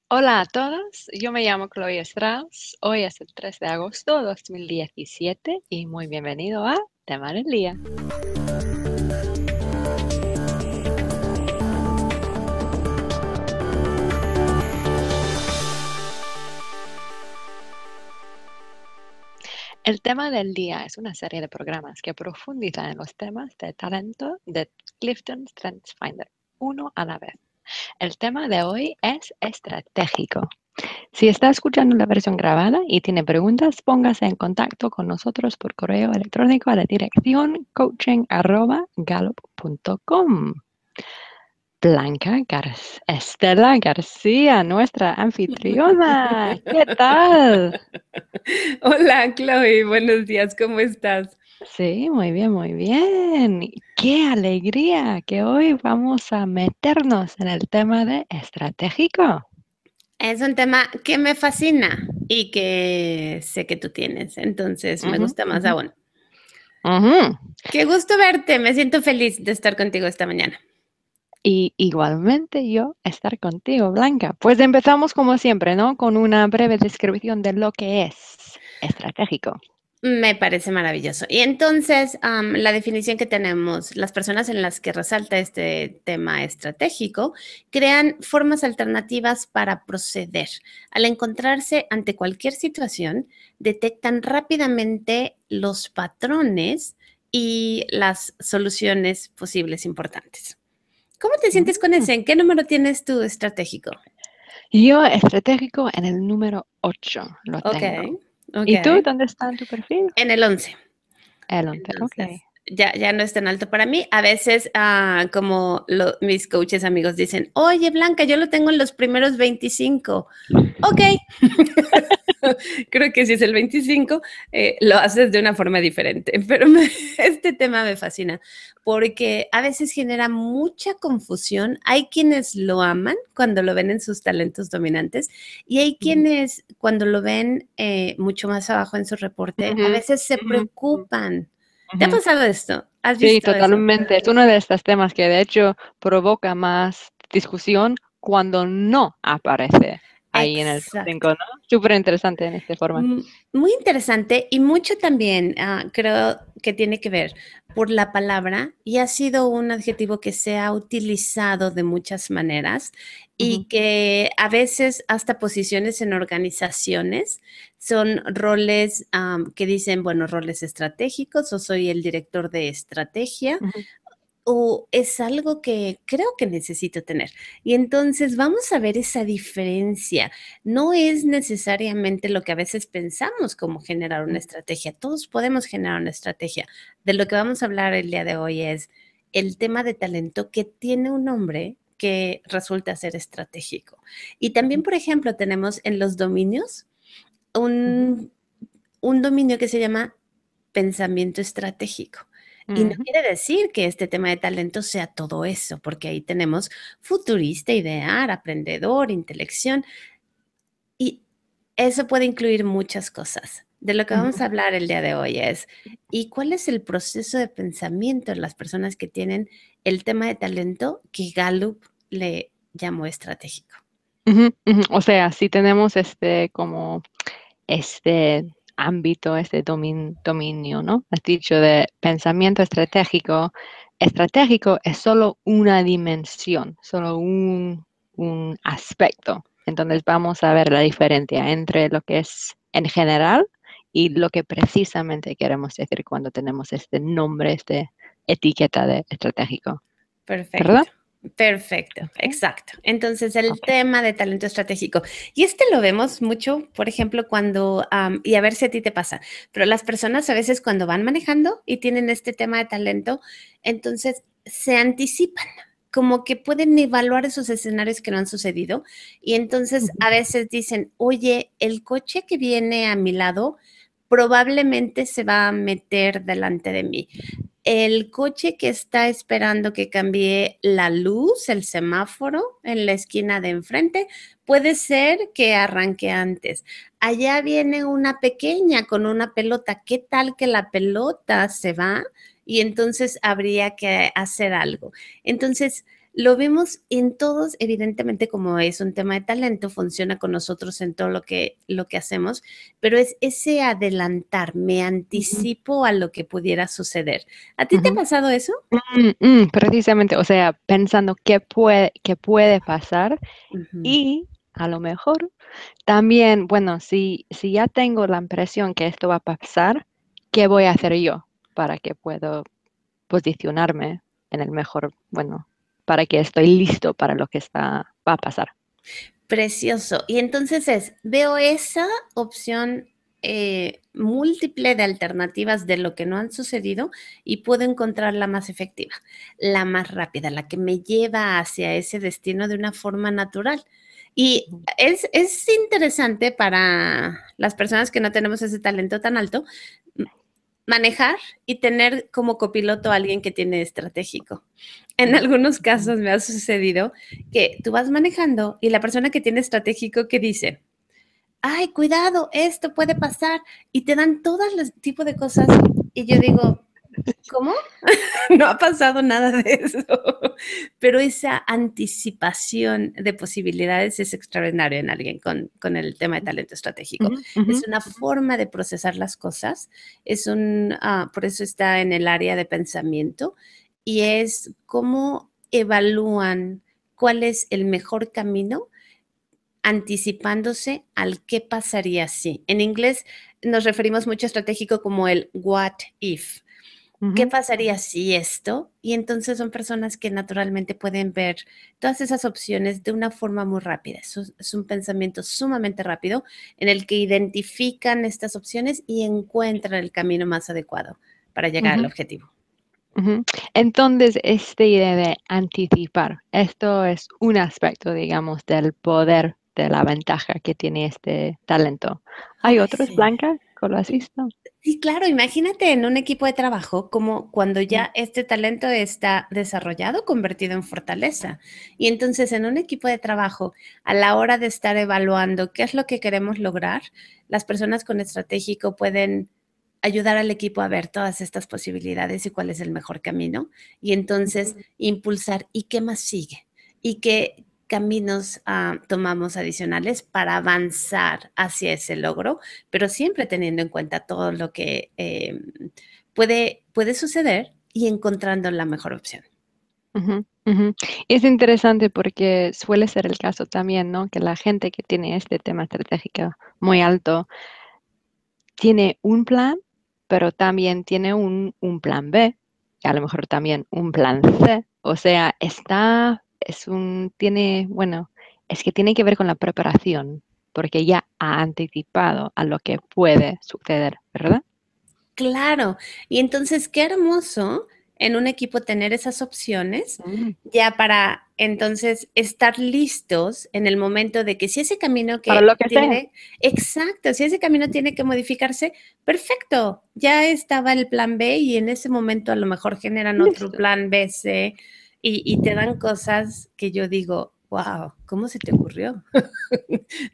Hola a todos, yo me llamo Chloe Strauss. Hoy es el 3 de agosto de 2017 y muy bienvenido a Tema del Día. El Tema del Día es una serie de programas que profundiza en los temas de talento de Clifton Strengths Finder, uno a la vez. El tema de hoy es estratégico. Si está escuchando la versión grabada y tiene preguntas, póngase en contacto con nosotros por correo electrónico a la dirección coaching@gallup.com. Estela García, nuestra anfitriona. ¿Qué tal? Hola, Chloe, buenos días, ¿cómo estás? Sí, muy bien, muy bien. Qué alegría que hoy vamos a meternos en el tema de estratégico. Es un tema que me fascina y que sé que tú tienes, entonces me Ujú, gusta más ujú, aún. ujú. Qué gusto verte, me siento feliz de estar contigo esta mañana. Y igualmente yo estar contigo, Blanca. Pues empezamos como siempre, ¿no? Con una breve descripción de lo que es estratégico. Me parece maravilloso. Y entonces, la definición que tenemos, las personas en las que resalta este tema estratégico crean formas alternativas para proceder. Al encontrarse ante cualquier situación, detectan rápidamente los patrones y las soluciones posibles importantes. ¿Cómo te sientes con Mm. ese? ¿En qué número tienes tu estratégico? Yo estratégico en el número 8 lo Ok, tengo. ok. ¿Y tú dónde está en tu perfil? En el 11. El 11, ok. Entonces, ya no es tan alto para mí. A veces, como mis coaches amigos dicen, oye, Blanca, yo lo tengo en los primeros 25. Ok, creo que si es el 25, lo haces de una forma diferente. Pero este tema me fascina porque a veces genera mucha confusión. Hay quienes lo aman cuando lo ven en sus talentos dominantes y hay Ujú, quienes cuando lo ven mucho más abajo en su reporte, a ujú, veces se ujú, preocupan. ¿Te ha ujú. pasado esto? ¿Has Sí, visto eso? totalmente. Es uno de estos temas que de hecho provoca más discusión cuando no aparece ahí en el top 5, Exacto. ¿no? Súper interesante en esta forma. Muy interesante y mucho también creo que tiene que ver por la palabra y ha sido un adjetivo que se ha utilizado de muchas maneras y Ujú, que a veces hasta posiciones en organizaciones son roles que dicen, bueno, roles estratégicos o soy el director de estrategia ujú, o es algo que creo que necesito tener. Y entonces vamos a ver esa diferencia. No es necesariamente lo que a veces pensamos como generar una ujú. estrategia. Todos podemos generar una estrategia. De lo que vamos a hablar el día de hoy es el tema de talento que tiene un nombre que resulta ser estratégico. Y también, por ejemplo, tenemos en los dominios Ujú, un, un dominio que se llama pensamiento estratégico. Y no ujú, quiere decir que este tema de talento sea todo eso, porque ahí tenemos futurista, idear, aprendedor, intelección, y eso puede incluir muchas cosas. De lo que vamos ujú. a hablar el día de hoy es, ¿y cuál es el proceso de pensamiento en las personas que tienen el tema de talento que Gallup le llamó estratégico? Ujú, ujú. O sea, sí tenemos este como este ámbito, este dominio, ¿no? Has dicho de pensamiento estratégico. Estratégico es solo una dimensión, solo un aspecto. Entonces vamos a ver la diferencia entre lo que es en general y lo que precisamente queremos decir cuando tenemos este nombre, este etiqueta de estratégico, ¿verdad? Perfecto, perfecto, Okay. exacto. Entonces, el Okay. tema de talento estratégico. Y este lo vemos mucho, por ejemplo, cuando, y a ver si a ti te pasa, pero las personas a veces cuando van manejando y tienen este tema de talento, entonces se anticipan, como que pueden evaluar esos escenarios que no han sucedido. Y entonces Ujú, a veces dicen, oye, el coche que viene a mi lado probablemente se va a meter delante de mí. El coche que está esperando que cambie la luz, el semáforo en la esquina de enfrente, puede ser que arranque antes. Allá viene una pequeña con una pelota. ¿Qué tal que la pelota se va? Y entonces habría que hacer algo. Entonces, Lo vemos en todos, evidentemente, como es un tema de talento, funciona con nosotros en todo lo que hacemos, pero es ese adelantar, me Ujú, anticipo a lo que pudiera suceder. ¿A ti te ha ujú. pasado eso? Precisamente, o sea, pensando qué puede pasar Ujú. y a lo mejor también, bueno, si ya tengo la impresión que esto va a pasar, ¿qué voy a hacer yo para que puedo posicionarme en el mejor, bueno, para que estoy listo para lo que va a pasar? Precioso. Y entonces veo esa opción múltiple de alternativas de lo que no han sucedido y puedo encontrar la más efectiva, la más rápida, la que me lleva hacia ese destino de una forma natural. Y Ujú, es interesante para las personas que no tenemos ese talento tan alto, manejar y tener como copiloto a alguien que tiene estratégico. En ujú, algunos ujú. casos me ha sucedido que tú vas manejando y la persona que tiene estratégico que dice, ay, cuidado, esto puede pasar y te dan todo el tipo de cosas y yo digo, ¿cómo? No ha pasado nada de eso, pero esa anticipación de posibilidades es extraordinaria en alguien con el tema de talento estratégico. Ujú, ujú, Es una ujú, forma de procesar las cosas, por eso está en el área de pensamiento y es cómo evalúan cuál es el mejor camino anticipándose al qué pasaría si. En inglés nos referimos mucho a estratégico como el what if. ¿Qué ujú, pasaría ujú, si esto? Y entonces son personas que naturalmente pueden ver todas esas opciones de una forma muy rápida. Es un pensamiento sumamente rápido en el que identifican estas opciones y encuentran el camino más adecuado para llegar al ujú, objetivo. ujú. Entonces, esta idea de anticipar, esto es un aspecto, digamos, del poder, de la ventaja que tiene este talento. ¿Hay Ay, otros, sí. Blanca, que lo has visto? Sí, claro, imagínate en un equipo de trabajo como cuando Ujú, ya este talento está desarrollado, convertido en fortaleza. Y entonces en un equipo de trabajo, a la hora de estar evaluando qué es lo que queremos lograr, las personas con estratégico pueden ayudar al equipo a ver todas estas posibilidades y cuál es el mejor camino. Y entonces ujú, impulsar y qué más sigue. Y qué caminos tomamos adicionales para avanzar hacia ese logro, pero siempre teniendo en cuenta todo lo que puede suceder y encontrando la mejor opción. ujú, ujú. Es interesante porque suele ser el caso también, ¿no? Que la gente que tiene este tema estratégico muy alto tiene un plan, pero también tiene un plan B, y a lo mejor también un plan C. O sea, bueno, es que tiene que ver con la preparación, porque ya ha anticipado a lo que puede suceder, ¿verdad? Claro, y entonces qué hermoso en un equipo tener esas opciones Mm. ya para entonces estar listos en el momento de que si ese camino Para que lo que sea. tiene, exacto, si ese camino tiene que modificarse, perfecto, ya estaba el plan B y en ese momento a lo mejor generan otro Listo. plan B, C y te dan cosas que yo digo, wow, ¿cómo se te ocurrió?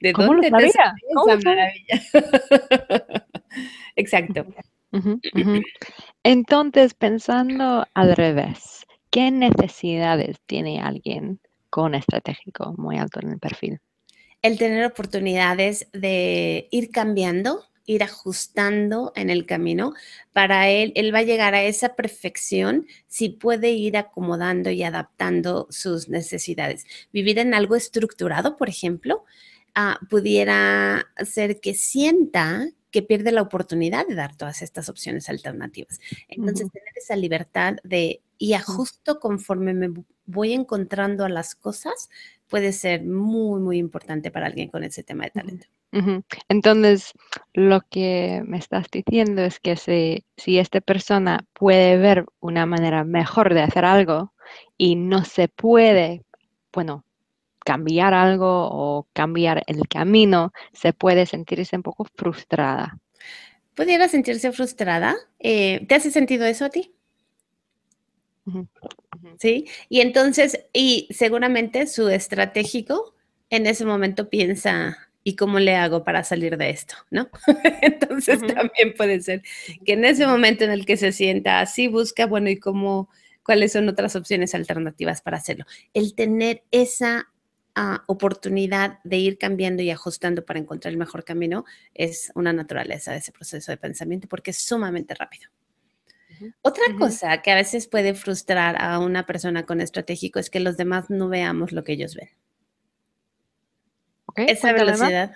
¿De ¿Cómo lo dónde te sabía? salió ¿Cómo esa lo sabía? maravilla? Exacto. Ujú, ujú, ujú. Entonces, pensando al revés, ¿qué necesidades tiene alguien con estratégico muy alto en el perfil? El tener oportunidades de ir cambiando, ir ajustando en el camino, para él va a llegar a esa perfección si puede ir acomodando y adaptando sus necesidades. Vivir en algo estructurado, por ejemplo, pudiera ser que sienta que pierde la oportunidad de dar todas estas opciones alternativas. Entonces, Ujú, tener esa libertad de y ujú, ajusto conforme me voy encontrando a las cosas puede ser muy, muy importante para alguien con ese tema de ujú, talento. ujú. Entonces, lo que me estás diciendo es que si esta persona puede ver una manera mejor de hacer algo y no se puede, bueno, cambiar algo o cambiar el camino, se puede sentirse un poco frustrada. ¿Pudiera sentirse frustrada? ¿Te hace sentido eso a ti? Ujú, ujú, Sí. Y entonces, y seguramente su estratégico en ese momento piensa, ¿y cómo le hago para salir de esto? ¿No? Entonces ujú, también puede ser ujú, que en ese ujú, momento en el que se sienta así, busca, bueno, ¿y cómo? cuáles son otras opciones alternativas para hacerlo. El tener esa oportunidad de ir cambiando y ajustando para encontrar el mejor camino es una naturaleza de ese proceso de pensamiento porque es sumamente rápido. Ujú, Otra ujú. cosa que a veces puede frustrar a una persona con estratégico es que los demás no veamos lo que ellos ven. Ok, Esa cuéntame más. velocidad,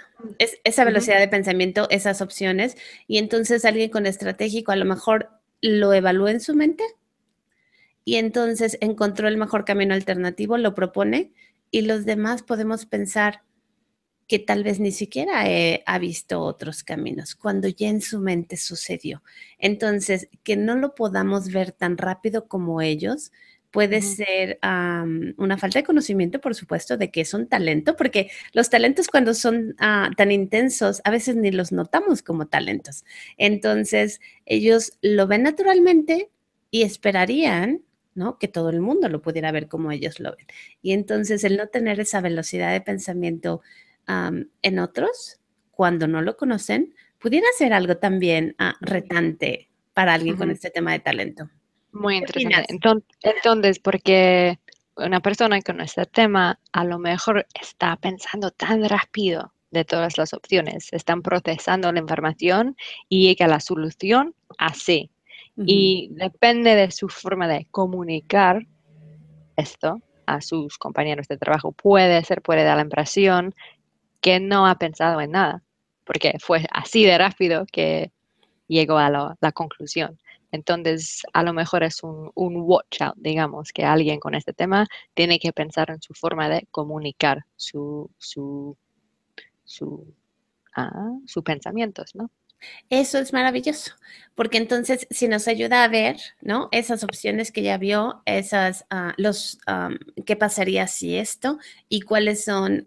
esa Ujú, velocidad de pensamiento, esas opciones, y entonces alguien con estratégico a lo mejor lo evalúa en su mente y entonces encontró el mejor camino alternativo, lo propone y los demás podemos pensar que tal vez ni siquiera ha visto otros caminos, cuando ya en su mente sucedió. Entonces, que no lo podamos ver tan rápido como ellos puede ujú, ser una falta de conocimiento, por supuesto, de que es un talento, porque los talentos cuando son tan intensos, a veces ni los notamos como talentos. Entonces, ellos lo ven naturalmente y esperarían, ¿no? Que todo el mundo lo pudiera ver como ellos lo ven. Y entonces, el no tener esa velocidad de pensamiento en otros, cuando no lo conocen, pudiera ser algo también retante para alguien con ujú. este tema de talento. Muy ¿Qué interesante. opinas? Entonces, porque una persona con este tema a lo mejor está pensando tan rápido de todas las opciones, están procesando la información y llega a la solución así. Ujú. Y depende de su forma de comunicar esto a sus compañeros de trabajo. Puede dar la impresión que no ha pensado en nada, porque fue así de rápido que llegó a la conclusión. Entonces, a lo mejor es un watch out, digamos, que alguien con este tema tiene que pensar en su forma de comunicar su, sus pensamientos, ¿no? Eso es maravilloso, porque entonces si nos ayuda a ver, ¿no? Esas opciones que ya vio, qué pasaría si esto y cuáles son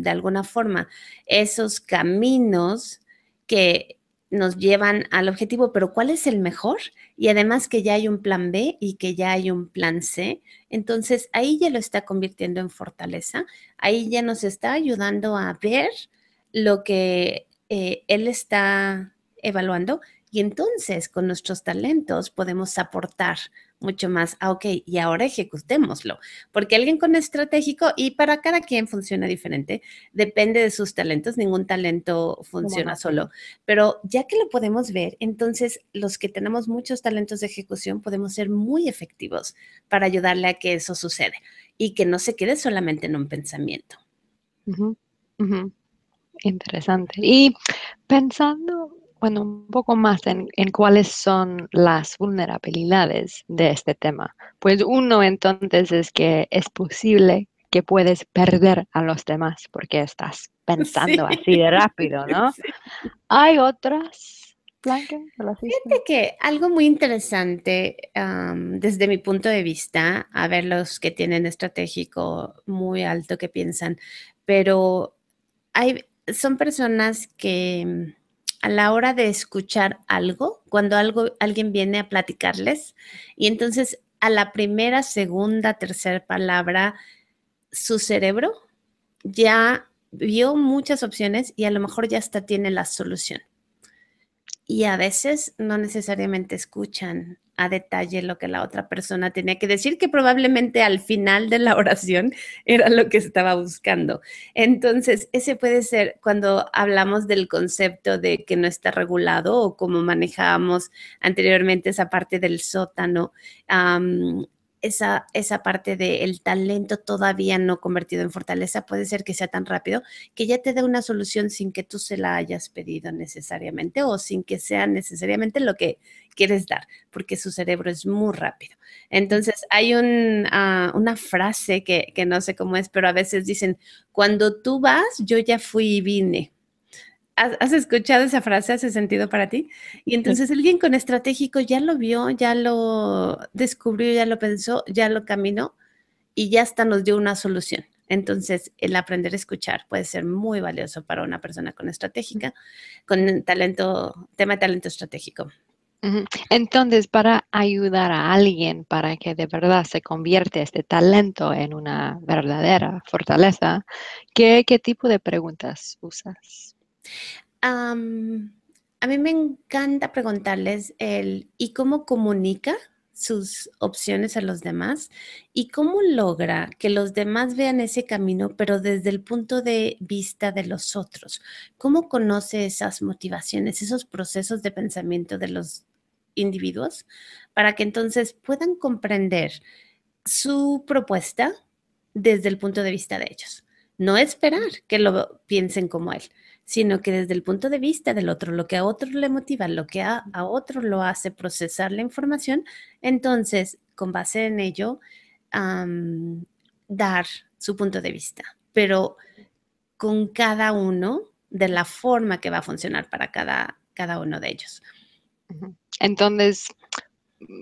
de alguna forma esos caminos que nos llevan al objetivo, pero ¿cuál es el mejor? Y además que ya hay un plan B y que ya hay un plan C, entonces ahí ya lo está convirtiendo en fortaleza, ahí ya nos está ayudando a ver lo que él está evaluando y entonces con nuestros talentos podemos aportar mucho más. Ok, y ahora ejecutémoslo, porque alguien con estratégico y para cada quien funciona diferente, depende de sus talentos, ningún talento ¿Cómo funciona no? solo, pero ya que lo podemos ver, entonces los que tenemos muchos talentos de ejecución podemos ser muy efectivos para ayudarle a que eso suceda y que no se quede solamente en un pensamiento. Ujú, ujú. Interesante. Y pensando, bueno, un poco más en cuáles son las vulnerabilidades de este tema, pues uno entonces es que es posible que puedes perder a los demás porque estás pensando Sí, así de rápido, ¿no? sí. Hay otras, Blanca, ¿lo has visto? Fíjate que algo muy interesante, desde mi punto de vista, a ver los que tienen estratégico muy alto que piensan, pero son personas que a la hora de escuchar algo, cuando alguien viene a platicarles, y entonces a la primera, segunda, tercera palabra, su cerebro ya vio muchas opciones y a lo mejor ya hasta tiene la solución. Y a veces no necesariamente escuchan a detalle lo que la otra persona tenía que decir, que probablemente al final de la oración era lo que estaba buscando. Entonces, ese puede ser cuando hablamos del concepto de que no está regulado o como manejábamos anteriormente esa parte del sótano, esa parte del talento todavía no convertido en fortaleza puede ser que sea tan rápido que ya te dé una solución sin que tú se la hayas pedido necesariamente o sin que sea necesariamente lo que quieres dar, porque su cerebro es muy rápido. Entonces, hay una frase que no sé cómo es, pero a veces dicen, cuando tú vas, yo ya fui y vine. ¿Has escuchado esa frase? ¿Hace sentido para ti? Y Sí. entonces alguien con estratégico ya lo vio, ya lo descubrió, ya lo pensó, ya lo caminó y ya hasta nos dio una solución. Entonces, el aprender a escuchar puede ser muy valioso para una persona con estratégica, con talento, tema de talento estratégico. Ujú. Entonces, para ayudar a alguien para que de verdad se convierte este talento en una verdadera fortaleza, ¿qué tipo de preguntas usas? A mí me encanta preguntarles ¿y cómo comunica? sus opciones a los demás y cómo logra que los demás vean ese camino, pero desde el punto de vista de los otros. ¿Cómo conoce esas motivaciones, esos procesos de pensamiento de los individuos para que entonces puedan comprender su propuesta desde el punto de vista de ellos? No esperar que lo piensen como él, sino que desde el punto de vista del otro, lo que a otro le motiva, lo que a otro lo hace procesar la información, entonces, con base en ello, am, dar su punto de vista, pero con cada uno de la forma que va a funcionar para cada uno de ellos. Ujú. Entonces,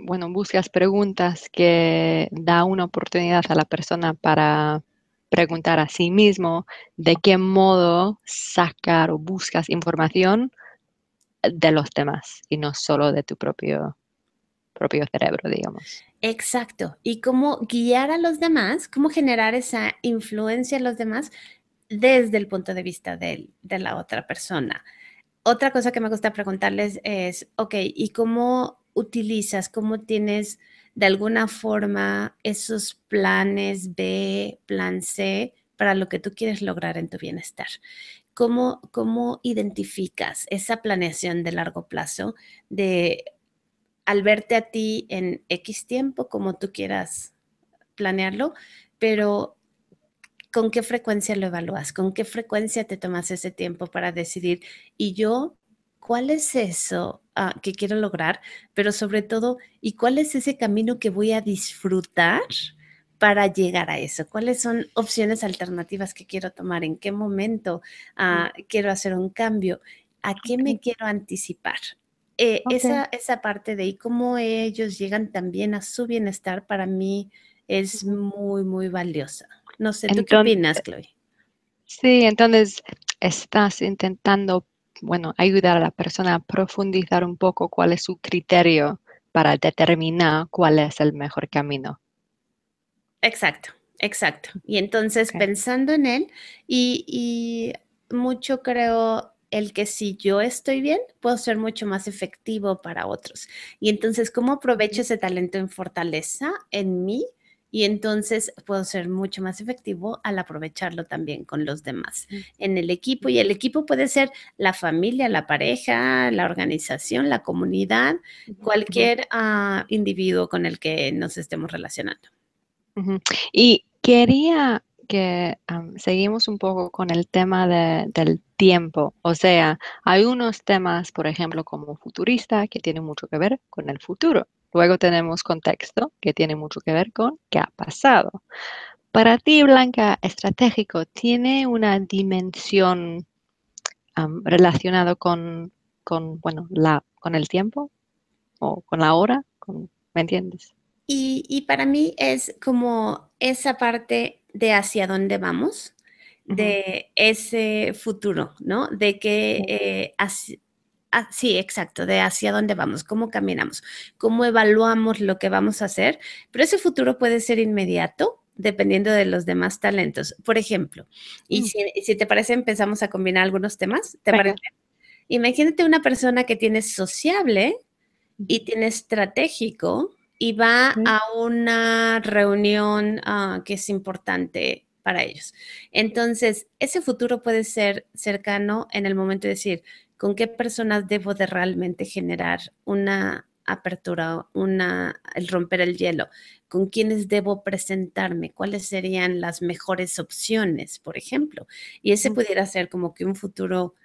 bueno, buscas preguntas que da una oportunidad a la persona para preguntar a sí mismo de qué modo sacar o buscas información de los demás y no solo de tu propio cerebro, digamos. Exacto. Y cómo guiar a los demás, cómo generar esa influencia en los demás desde el punto de vista de la otra persona. Otra cosa que me gusta preguntarles es, ok, ¿y cómo utilizas, cómo tienes de alguna forma esos planes B, plan C para lo que tú quieres lograr en tu bienestar? ¿Cómo identificas esa planeación de largo plazo de al verte a ti en X tiempo, como tú quieras planearlo, pero ¿con qué frecuencia lo evalúas? ¿Con qué frecuencia te tomas ese tiempo para decidir? Y yo, ¿cuál es eso que quiero lograr? Pero sobre todo, ¿y cuál es ese camino que voy a disfrutar para llegar a eso? ¿Cuáles son opciones alternativas que quiero tomar? ¿En qué momento quiero hacer un cambio? ¿A qué me Ok, quiero anticipar? ok. Esa parte de y cómo ellos llegan también a su bienestar para mí es Ujú. muy, muy valiosa. No sé, ¿tú qué Entonces, opinas, Chloe? sí, entonces estás intentando, bueno, ayudar a la persona a profundizar un poco cuál es su criterio para determinar cuál es el mejor camino. Exacto, exacto. Y entonces Okay. pensando en él y mucho creo el que si yo estoy bien, puedo ser mucho más efectivo para otros. Y entonces, ¿cómo aprovecho Ujú, ese talento en fortaleza en mí? Y entonces puedo ser mucho más efectivo al aprovecharlo también con los demás ujú, en el equipo. Y el equipo puede ser la familia, la pareja, la organización, la comunidad, ujú, cualquier individuo con el que nos estemos relacionando. ujú. Y quería que seguimos un poco con el tema del tiempo. O sea, hay unos temas, por ejemplo, como futurista, que tienen mucho que ver con el futuro. Luego tenemos contexto, que tiene mucho que ver con qué ha pasado. Para ti, Blanca, estratégico, ¿tiene una dimensión relacionada bueno, con el tiempo o con la hora? ¿Me entiendes? Y para mí es como esa parte de hacia dónde vamos, Ujú, de ese futuro, ¿no? De que, sí, sí, exacto, de hacia dónde vamos, cómo caminamos, cómo evaluamos lo que vamos a hacer, pero ese futuro puede ser inmediato dependiendo de los demás talentos. Por ejemplo, mm, y si te parece, empezamos a combinar algunos temas, ¿te parece? venga. Imagínate una persona que tiene sociable Ujú, y tiene estratégico y va sí, a una reunión que es importante para ellos. Entonces, ese futuro puede ser cercano en el momento de decir, ¿con qué personas debo de realmente generar una apertura, el romper el hielo? ¿Con quiénes debo presentarme? ¿Cuáles serían las mejores opciones, por ejemplo? Y ese ujú, pudiera ser como que un futuro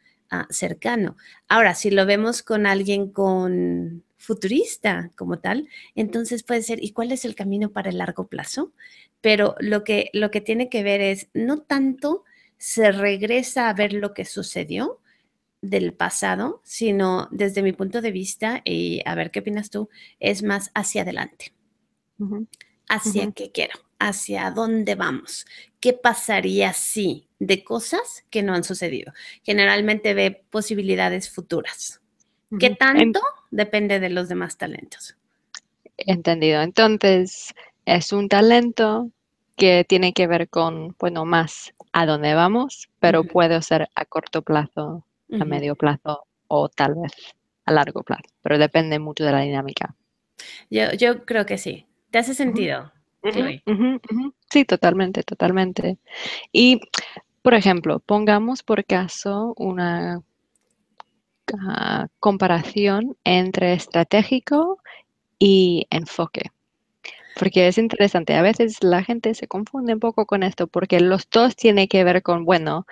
cercano. Ahora, si lo vemos con alguien con futurista como tal, entonces puede ser, ¿y cuál es el camino para el largo plazo? Pero lo que tiene que ver es, no tanto se regresa a ver lo que sucedió del pasado, sino desde mi punto de vista, y a ver qué opinas tú, es más hacia adelante, ujú, hacia ujú, qué quiero, hacia dónde vamos, qué pasaría si de cosas que no han sucedido. Generalmente ve posibilidades futuras. ¿Qué ujú. tanto? Depende de los demás talentos. Entendido. Entonces, es un talento que tiene que ver con, bueno, más a dónde vamos, pero Ujú, puede ser a corto plazo, a ujú. medio plazo o tal vez a largo plazo, pero depende mucho de la dinámica. Yo creo que sí. ¿Te hace Ujú, sentido, ujú, Chloe? ujú, ujú. Sí, totalmente, totalmente. Y, por ejemplo, pongamos por caso una comparación entre estratégico y enfoque. Porque es interesante, a veces la gente se confunde un poco con esto, porque los dos tienen que ver con, bueno,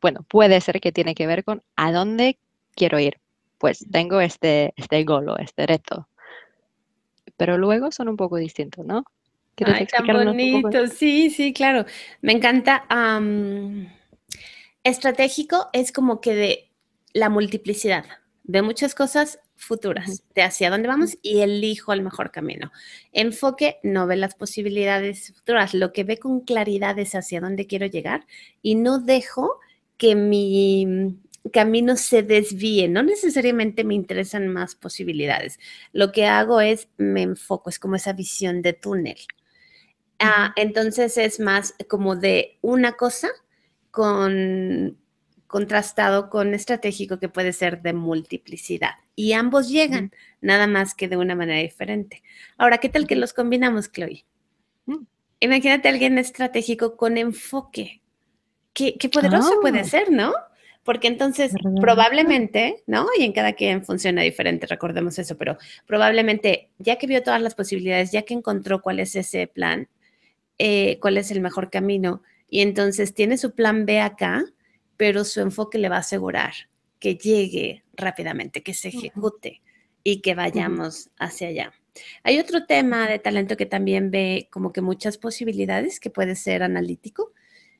bueno, puede ser que tiene que ver con a dónde quiero ir. Pues tengo este goal o este reto, pero luego son un poco distintos, ¿no? ¿Quieres Ay, tan explicarnos un poco? bonito. Sí, sí, claro. Me encanta. Estratégico es como que de la multiplicidad de muchas cosas Ujú, futuras, de hacia dónde ujú, vamos y elijo el mejor camino. Enfoque no ve las posibilidades futuras, lo que ve con claridad es hacia dónde quiero llegar y no dejo que mi camino se desvíe. No necesariamente me interesan más posibilidades. Lo que hago es me enfoco, es como esa visión de túnel. ujú, Entonces es más como de una cosa con contrastado con estratégico que puede ser de multiplicidad. Y ambos ujú, llegan, nada más que de una manera diferente. Ahora, ¿qué tal que ujú, los combinamos, Chloe? mm. Imagínate a alguien estratégico con enfoque. Qué poderoso puede Ah, ser, ¿no? Porque entonces ¿verdad? probablemente, ¿no? Y en cada quien funciona diferente, recordemos eso, pero probablemente ya que vio todas las posibilidades, ya que encontró cuál es ese plan, cuál es el mejor camino. Y entonces tiene su plan B acá, pero su enfoque le va a asegurar que llegue rápidamente, que se Ujú, ejecute y que ujú, vayamos hacia allá. Hay otro tema ujú, de talento que también ve como que muchas posibilidades, que puede ser analítico,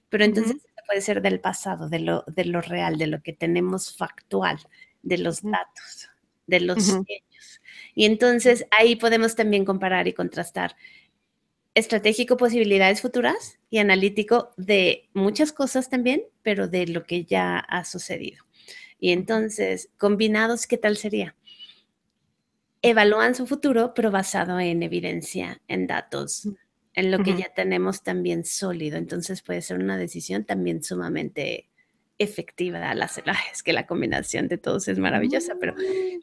pero entonces ujú, puede ser del pasado, de lo real, de lo que tenemos factual, de los ujú, datos, de los ujú, hechos. Y entonces ahí podemos también comparar y contrastar estratégico posibilidades futuras y analítico de muchas cosas también, pero de lo que ya ha sucedido. Y ujú, entonces, combinados, ¿qué tal sería? Evalúan su futuro, pero basado en evidencia, en datos, en lo que ujú, ya tenemos también sólido. Entonces puede ser una decisión también sumamente efectiva. Es que la combinación de todos es maravillosa, pero, ujú.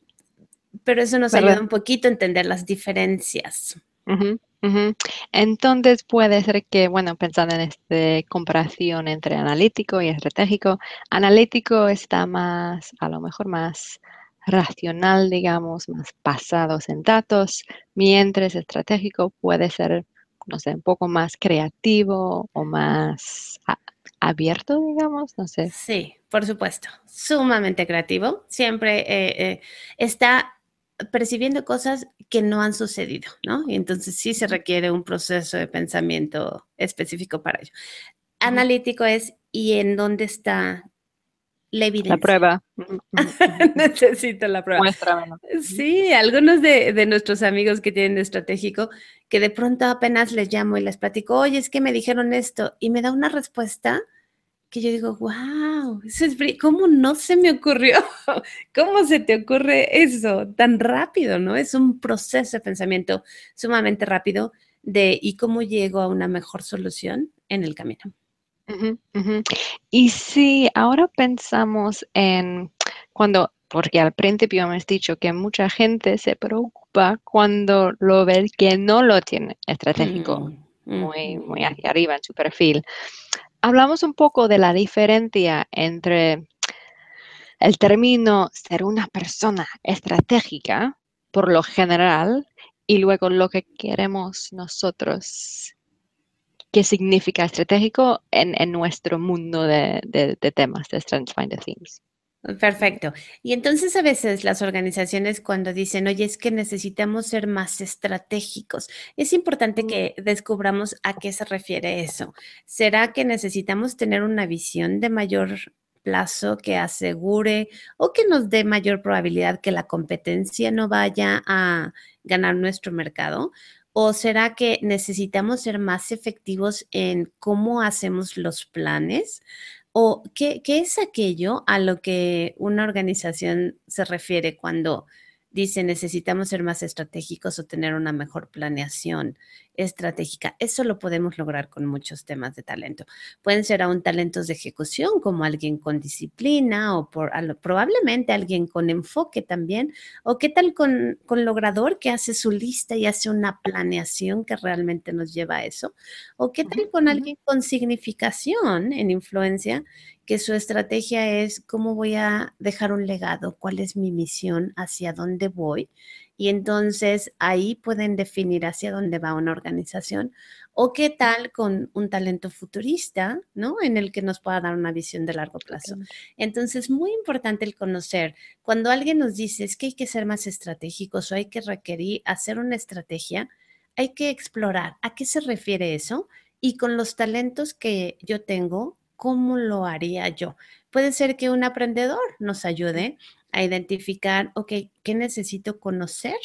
pero eso nos ayuda ¿Verdad? un poquito a entender las diferencias. Ujú, ujú. Entonces puede ser que, bueno, pensando en esta comparación entre analítico y estratégico, analítico está más, a lo mejor más racional, digamos, más basados en datos, mientras estratégico puede ser, no sé, un poco más creativo o más abierto, digamos, no sé. Sí, por supuesto, sumamente creativo. Siempre está percibiendo cosas que no han sucedido, ¿no? Y entonces sí se Ujú, requiere un proceso de pensamiento específico para ello. ujú. Analítico es, ¿y en dónde está la La evidencia? prueba. Ujú, ujú, ujú, ujú. Necesito la prueba. Muéstramelo. Ujú, Sí, algunos de nuestros amigos que tienen estratégico, que de pronto apenas les llamo y les platico, oye, es que me dijeron esto, y me da una respuesta que yo digo, wow, ¿cómo no se me ocurrió? ¿Cómo se te ocurre eso tan rápido, no? Es un proceso de pensamiento sumamente rápido de ¿y cómo llego a una mejor solución en el camino? ujú, ujú. Y si ahora pensamos en porque al principio me has dicho que mucha gente se preocupa cuando lo ve que no lo tiene estratégico Mm, muy, muy ujú. hacia arriba en su perfil. Hablamos un poco de la diferencia entre el término ser una persona estratégica, por lo general, y luego lo que queremos nosotros. ¿Qué significa estratégico en nuestro mundo de temas de Strengths Finder Themes? Perfecto. Y entonces a veces las organizaciones cuando dicen, oye, es que necesitamos ser más estratégicos, es importante Mm, que descubramos a qué se refiere eso. ¿Será que necesitamos tener una visión de mayor plazo que asegure o que nos dé mayor probabilidad que la competencia no vaya a ganar nuestro mercado? ¿O será que necesitamos ser más efectivos en cómo hacemos los planes? ¿O qué es aquello a lo que una organización se refiere cuando dice necesitamos ser más estratégicos o tener una mejor planeación estratégica. Eso lo podemos lograr con muchos temas de talento. Pueden ser aún talentos de ejecución, como alguien con disciplina o probablemente alguien con enfoque también. O qué tal con logrador que hace su lista y hace una planeación que realmente nos lleva a eso. O qué Ujú, tal con ujú, alguien con significación en influencia, que su estrategia es cómo voy a dejar un legado, cuál es mi misión, hacia dónde voy. Y entonces ahí pueden definir hacia dónde va una organización. O qué tal con un talento futurista, ¿no? En el que nos pueda dar una visión de largo plazo. totalmente. Entonces, muy importante el conocer. Cuando alguien nos dice es que hay que ser más estratégicos o hay que requerir hacer una estrategia, hay que explorar a qué se refiere eso y con los talentos que yo tengo, ¿cómo lo haría yo? Puede ser que un aprendedor nos ayude a identificar, ok, ¿qué necesito conocer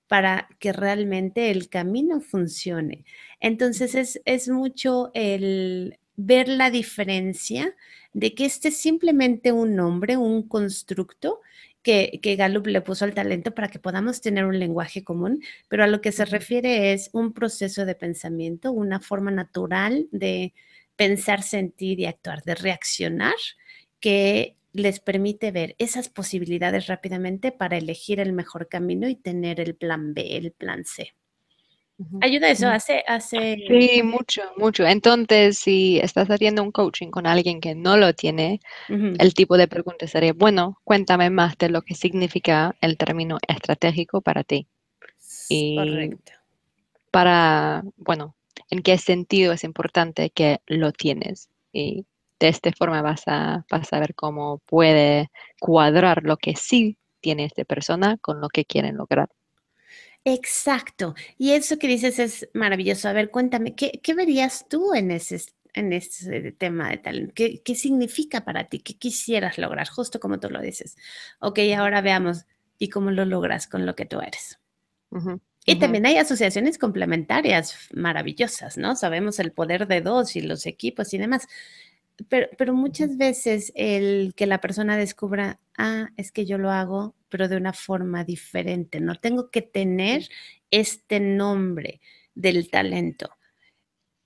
para que realmente el camino funcione? Entonces es mucho el ver la diferencia de que este es simplemente un nombre, un constructo que Gallup le puso al talento para que podamos tener un lenguaje común, pero a lo que se Ujú, refiere es un proceso de pensamiento, una forma natural de pensar, sentir y actuar, de reaccionar, que les permite ver esas posibilidades rápidamente para elegir el mejor camino y tener el plan B, el plan C. ujú, ¿Ayuda eso? ujú. Hace. Sí, mucho, mucho. Entonces, si estás haciendo un coaching con alguien que no lo tiene, Ujú. el tipo de pregunta sería, bueno, cuéntame más de lo que significa el término estratégico para ti y Correcto. bueno, en qué sentido es importante que lo tienes. Y de esta forma vas a ver cómo puede cuadrar lo que sí tiene esta persona con lo que quieren lograr. Exacto. Y eso que dices es maravilloso. A ver, cuéntame, ¿qué verías tú en ese tema de talento? ¿Qué significa para ti? ¿Qué quisieras lograr? Justo como tú lo dices. Ok, Ujú, ahora veamos y cómo lo logras con lo que tú eres. ujú, Y ujú, también hay asociaciones complementarias maravillosas, ¿no? Sabemos el poder de dos y los equipos y demás. Pero ujú, muchas veces el que la persona descubra, es que yo lo hago, pero de una forma diferente. No tengo que tener ujú, este nombre del talento.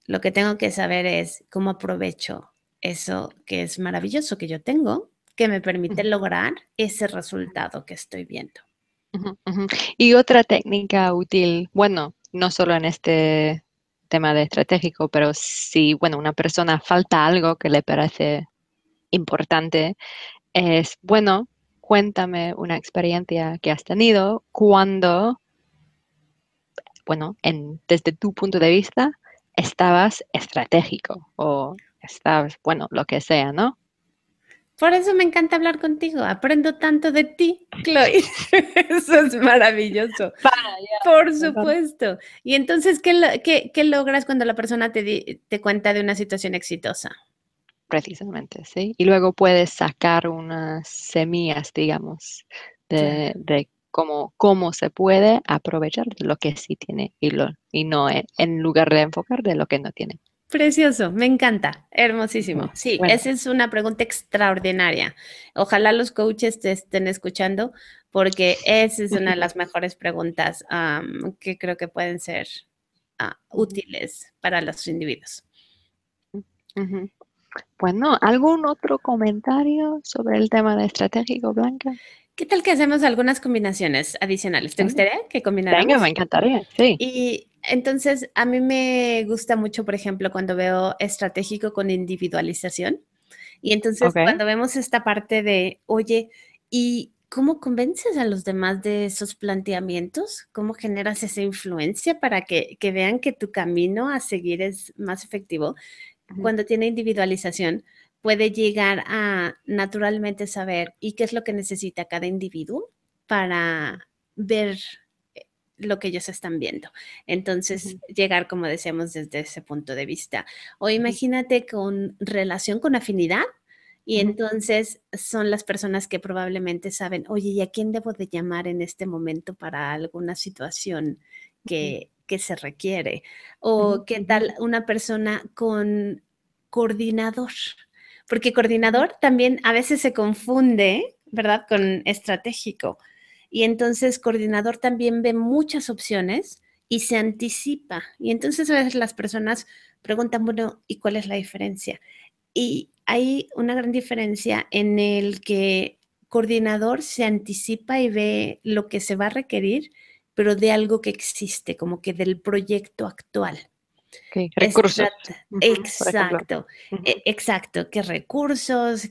Lo que tengo que saber es cómo aprovecho eso que es maravilloso que yo tengo, que me permite ujú, lograr ese resultado que estoy viendo. ujú, ujú. Y otra técnica útil, bueno, no solo en este tema de estratégico, pero si, bueno, una persona falta algo que le parece importante, es, bueno, cuéntame una experiencia que has tenido cuando, bueno, desde tu punto de vista, estabas estratégico o estabas, bueno, lo que sea, ¿no? Por eso me encanta hablar contigo. Aprendo tanto de ti, Chloe. Eso es maravilloso. Para, ya, Por me encanta. supuesto. Y entonces, ¿qué logras cuando la persona te cuenta de una situación exitosa? Precisamente, sí. Y luego puedes sacar unas semillas, digamos, Claro. de cómo se puede aprovechar de lo que sí tiene y no en lugar de enfocar de lo que no tiene. Precioso, me encanta, hermosísimo. Ujú. Sí, Bueno. esa es una pregunta extraordinaria. Ojalá los coaches te estén escuchando porque esa es una de las mejores preguntas que creo que pueden ser Ujú, útiles para los individuos. ujú. Bueno, ¿algún otro comentario sobre el tema de estratégico, Blanca? ¿Qué tal que hacemos algunas combinaciones adicionales? ¿Te Venga, gustaría que venga, me combináramos? encantaría, sí. Y entonces a mí me gusta mucho, por ejemplo, cuando veo estratégico con individualización. Y entonces Ok. cuando vemos esta parte de, oye, ¿y cómo convences a los demás de esos planteamientos? ¿Cómo generas esa influencia para que vean que tu camino a seguir es más efectivo? Ujú, Cuando tiene individualización, puede llegar a naturalmente saber y qué es lo que necesita cada individuo para ver lo que ellos están viendo. Entonces, ujú, llegar, como decíamos, desde ese punto de vista. O ujú, imagínate con relación con afinidad. Y ujú, entonces son las personas que probablemente saben, oye, ¿y a quién debo de llamar en este momento para alguna situación ujú, que se requiere? ujú, O qué ujú, tal una persona con coordinador, porque ujú, coordinador también a veces se confunde, ¿verdad? Con estratégico. Y entonces coordinador también ve muchas opciones y se anticipa. Y entonces a veces las personas preguntan, bueno, ¿y cuál es la diferencia? Y hay una gran diferencia en el que coordinador se anticipa y ve lo que se va a requerir, pero de algo que existe, como que del proyecto actual. Ok, recursos, por ejemplo. Exacto, Ujú. exacto, qué recursos,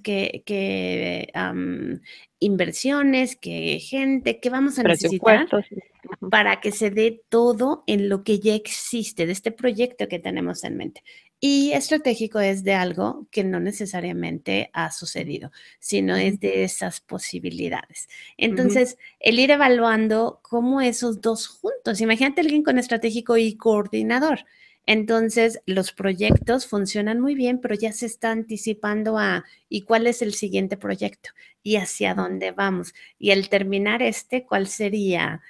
inversiones, qué gente, qué vamos a necesitar Presupuestos. Ujú, para que se dé todo en lo que ya existe, de este proyecto que tenemos en mente. Y estratégico es de algo que no necesariamente ha sucedido, sino ujú, es de esas posibilidades. ujú. Entonces, el ir evaluando cómo esos dos juntos, imagínate alguien con estratégico y coordinador. Entonces, los proyectos funcionan muy bien, pero ya se está anticipando a, ¿y cuál es el siguiente proyecto? ¿Y hacia dónde vamos? Y al terminar ¿cuál sería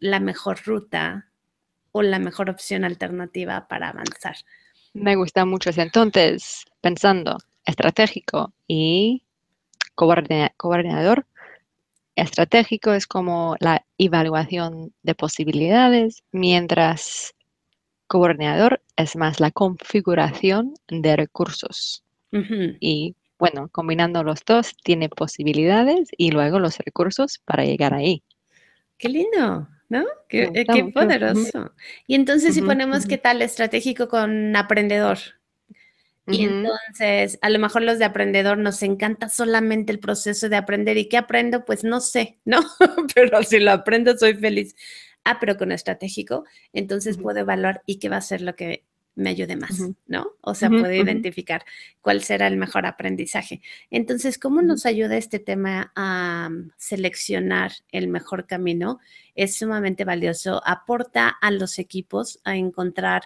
la mejor ruta o la mejor opción alternativa para avanzar? Me gusta mucho ese. Entonces, pensando estratégico y coordinador, estratégico es como la evaluación de posibilidades, mientras coordinador es más la configuración de recursos. Ujú. Y bueno, combinando los dos, tiene posibilidades y luego los recursos para llegar ahí. Qué lindo, ¿no? Me Qué, gusta qué mucho. Ujú, poderoso. Y entonces si ujú, ponemos ujú, qué tal estratégico con aprendedor. Y ujú. entonces, a lo mejor los de aprendedor nos encanta solamente el proceso de aprender. ¿Y qué aprendo? Pues no sé, ¿no? Pero si lo aprendo, soy feliz. Ah, pero con estratégico, entonces Ujú, puedo evaluar y qué va a ser lo que me ayude más, ujú, ¿no? O sea, ujú, puedo ujú, identificar cuál será el mejor aprendizaje. Entonces, ¿cómo ujú. nos ayuda este tema a seleccionar el mejor camino? Es sumamente valioso. Aporta a los equipos a encontrar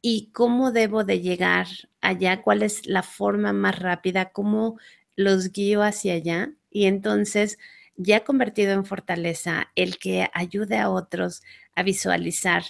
y cómo debo de llegar allá, cuál es la forma más rápida, cómo los guío hacia allá. Y entonces, ya convertido en fortaleza, el que ayude a otros a visualizar,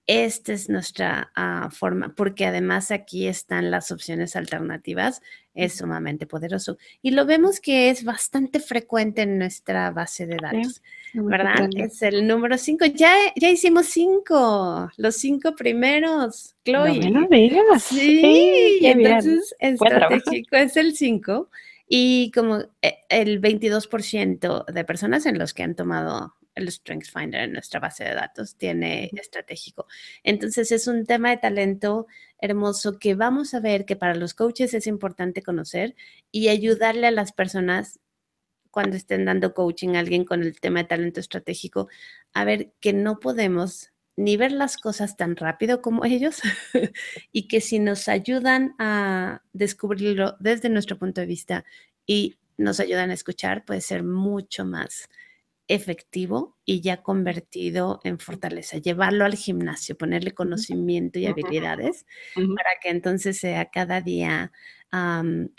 esta es nuestra forma, porque además aquí están las opciones alternativas, es sumamente poderoso. Y lo vemos que es bastante frecuente en nuestra base de Sí, datos, no me ¿verdad? sorprende. Es el número 5. Ya hicimos 5, los 5 primeros, No me lo Chloe. digas. Sí, y ¡Qué bien! entonces Buen trabajo. estratégico es el 5 y como el 22% de personas en los que han tomado el StrengthsFinder en nuestra base de datos tiene Ujú, estratégico. Entonces es un tema de talento hermoso que vamos a ver que para los coaches es importante conocer y ayudarle a las personas cuando estén dando coaching a alguien con el tema de talento estratégico, a ver que no podemos ni ver las cosas tan rápido como ellos y que si nos ayudan a descubrirlo desde nuestro punto de vista y nos ayudan a escuchar, puede ser mucho más efectivo y ya convertido en fortaleza. Llevarlo al gimnasio, ponerle ujú, conocimiento y ujú, habilidades ujú. para que entonces sea cada día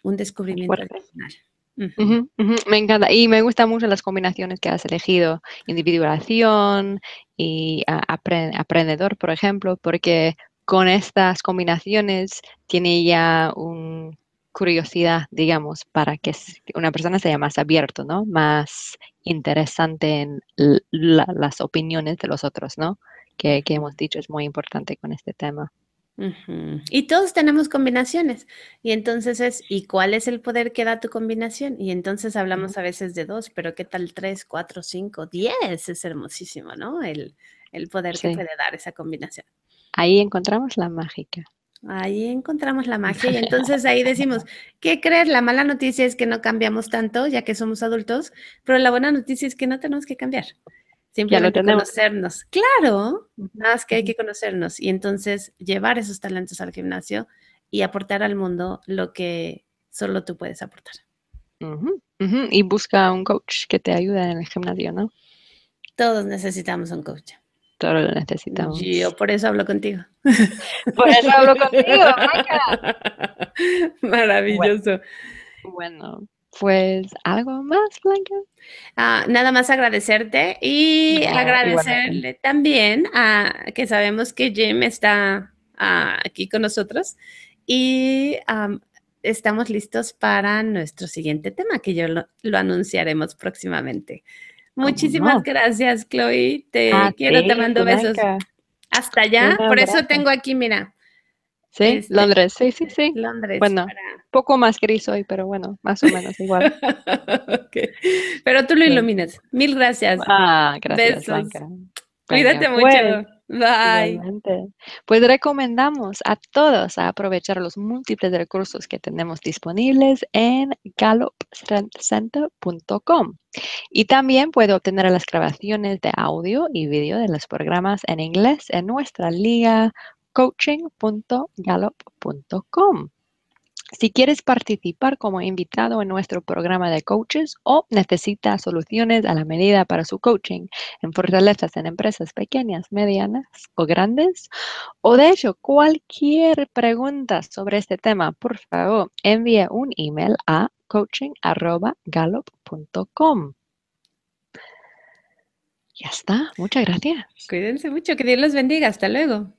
un Más descubrimiento fuerte. adicional. Ujú. Ujú, ujú. Me encanta. Y me gustan mucho las combinaciones que has elegido. Individuación y aprendedor, por ejemplo, porque con estas combinaciones tiene ya un curiosidad, digamos, para que una persona sea más abierto, ¿no? Más interesante en las opiniones de los otros, ¿no? Que hemos dicho es muy importante con este tema. Ujú. Y todos tenemos combinaciones. Y entonces ¿y cuál es el poder que da tu combinación? Y entonces Ujú. hablamos a veces de dos, pero ¿qué tal tres, cuatro, cinco, 10? Es hermosísimo, ¿no? El poder que Sí, puede dar esa combinación. ahí encontramos la mágica. Ahí encontramos la magia y entonces ahí decimos, ¿qué crees? La mala noticia es que no cambiamos tanto ya que somos adultos, pero la buena noticia es que no tenemos que cambiar. Ya lo Simplemente tenemos. conocernos. Claro, Ujú, nada más que hay ujú. que conocernos y entonces llevar esos talentos al gimnasio y aportar al mundo lo que solo tú puedes aportar. Ujú, ujú. Y busca un coach que te ayude en el gimnasio, ¿no? Todos necesitamos un coach. Todo lo necesitamos. Yo por eso hablo contigo. Por eso hablo contigo, Blanca. Bueno, Maravilloso. bueno, pues algo más, Blanca. Nada más agradecerte y No, igualmente. agradecerle también a que sabemos que Jim está aquí con nosotros y estamos listos para nuestro siguiente tema, que lo anunciaremos próximamente. ¿Cómo Muchísimas no? gracias, Chloe. A Te quiero, te ti, mando besos. Blanca. Hasta Un allá. Por eso abrazo. tengo aquí, mira, Sí, Londres, sí, sí, sí. Londres Bueno, para. poco más gris hoy, pero bueno, más o menos igual. Ok. Pero tú lo Sí. iluminas. Mil gracias. Gracias, Besos. Blanca. Venga, Cuídate mucho. pues, Bye. igualmente. Pues recomendamos a todos a aprovechar los múltiples recursos que tenemos disponibles en gallupstrengthcenter.com. Y también puede obtener las grabaciones de audio y vídeo de los programas en inglés en nuestra liga coaching.gallup.com. Si quieres participar como invitado en nuestro programa de coaches o necesita soluciones a la medida para su coaching en fortalezas en empresas pequeñas, medianas o grandes, o de hecho cualquier pregunta sobre este tema, por favor, envíe un email a coaching@gallup.com. Ya está, muchas gracias. Cuídense mucho. Que Dios los bendiga. Hasta luego.